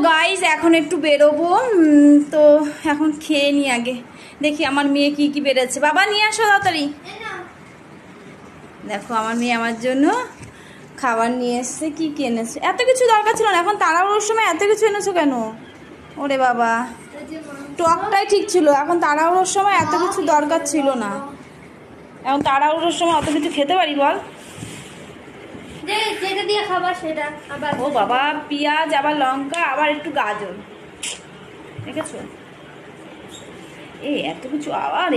Guys এখন একটু বেরোবো, তো এখন খেয়ে নি আগে, দেখি আমার মেয়ে কি কি বেরোচ্ছে। বাবা নিয়ে আসো তাড়াতাড়ি। দেখো আমার মেয়ে আমার জন্য খাবার নিয়ে এসছে। কি কি এনেছে? এত কিছু দরকার ছিল না, এখন তাড়াহুড়োর সময় এত কিছু এনেছো কেন? ওরে বাবা, টকটাই ঠিক ছিল, এখন তাড়াহুড়োর সময় এত কিছু দরকার ছিল না। এখন তাড়াহুড়োর সময় অত কিছু খেতে পারি বল? যেটা দিয়ে খাবার সেটা আবার। ও বাবা, পেঁয়াজ আবার লঙ্কা আবার একটু গাজর, দেখেছো? এত কিছু আবার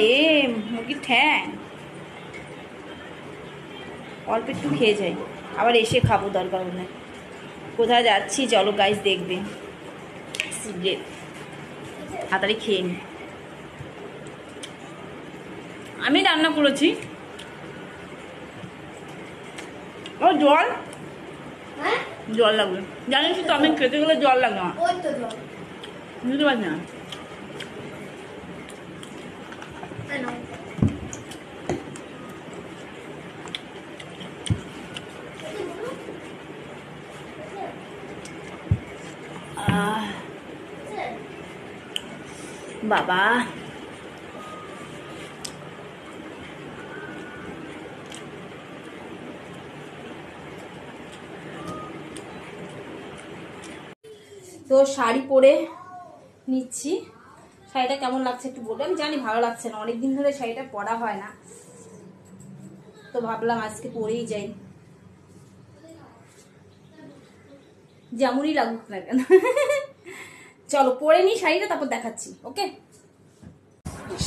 মুরগির ঠ্যাং। অল্প একটু খেয়ে যাই, আবার এসে খাবো দরকার হলে। কোথায় যাচ্ছি চলো গাইস দেখবে। সিগারেট তাড়াতাড়ি খেয়ে নি। আমি রান্না করেছি। ও জল, জল লাগবে জানিস তো, আমি খেতে গেলে জল লাগে না, বুঝতে পারছি না। বাবা তো শাড়ি পরে নিচ্ছি। শাড়িটা কেমন লাগছে একটু বলবে। আমি জানি ভালো লাগছে না, অনেকদিন ধরে শাড়িটা পরা হয় না, তো ভাবলাম আজকে পরেই যাই, যেমনই লাগুক না কেন। চলো পরে নি শাড়িটা, তারপর দেখাচ্ছি। ওকে,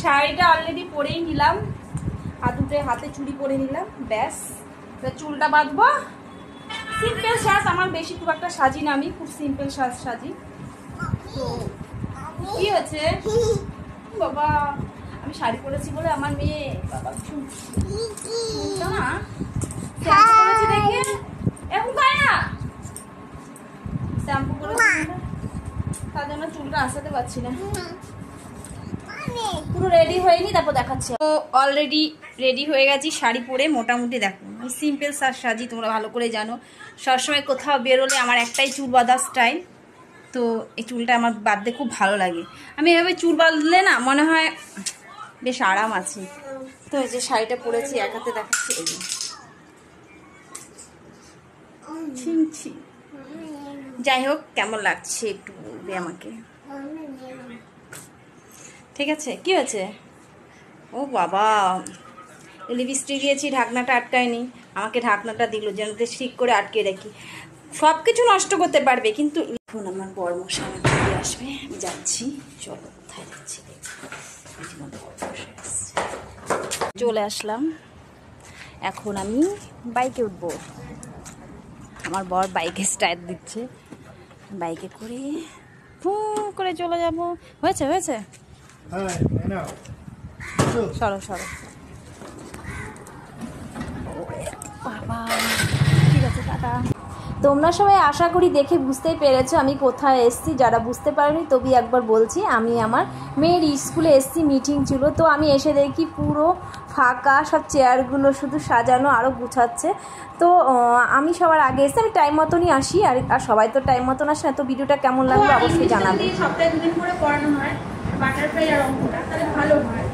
শাড়িটা অলরেডি পরেই নিলাম, হাতে চুড়ি পরে নিলাম, ব্যাস। চুলটা বাঁধবো। সিম্পল সাজ, আমার বেশি খুব একটা সাজি না, আমি খুব সিম্পল সাজ সাজি। তো কি হয়েছে বাবা, আমি শাড়ি পরেছি বলে আমার মেয়ে বাবা চুলটা না শ্যাম্পু করেছি দেখে এখন খায় না, শ্যাম্পু করেছি তার জন্য চুলটা আসাতে পারছি না। পুরো রেডি হয়নি, তারপর দেখাচ্ছি। তো অলরেডি রেডি হয়ে গেছি শাড়ি পরে। মোটামুটি দেখো আমি সিম্পল সাজ সাজি, তোমরা ভালো করে জানো। সবসময় কোথাও বেরোলে আমার একটাই চুল বাঁধার স্টাইল, তো এই চুলটা আমার বাঁধতে খুব ভালো লাগে। আমি এভাবে চুল বাঁধলে না মনে হয় বেশ আরাম আছে। তো এই যে শাড়িটা পরেছি, এক হাতে দেখাচ্ছি, এই যে ছিমছি। যাই হোক কেমন লাগছে একটু বলবে আমাকে, ঠিক আছে? কি হয়েছে? ও বাবা, লিপস্টিক দিয়েছি, ঢাকনাটা আটকায়নি, আমাকে ঢাকনাটা দিল যেন ঠিক করে আটকে রাখি। সব কিছু নষ্ট করতে পারবে, কিন্তু এখন আমার বড় মশাই চলে আসবে, আমি যাচ্ছি। চলো কোথায় যাচ্ছি, চলে আসলাম। এখন আমি বাইকে উঠবো। আমার বর বাইকে স্টার্ট দিচ্ছে, বাইকে করে ফু করে চলে যাব। হয়েছে হয়েছে, সরো সরো। বাবা ঠিক আছে, টাটা। তোমরা সবাই আশা করি দেখে বুঝতেই পেরেছো আমি কোথায় এসেছি। যারা বুঝতে পারেনি তবে একবার বলছি, আমি আমার মেয়ের স্কুলে এসেছি, মিটিং ছিল। তো আমি এসে দেখি পুরো ফাঁকা, সব চেয়ারগুলো শুধু সাজানো, আরও গুছাচ্ছে। তো আমি সবার আগে এসে আমি টাইম মতনই আসি, আর সবাই তো টাইম মতন আসে না। তো ভিডিওটা কেমন লাগলো অবশ্যই জানাবে। সপ্তাহে 2 দিন করে পড়ানো হয় বাটারফ্লাই আর অঙ্কটা, তাহলে ভালো হয়।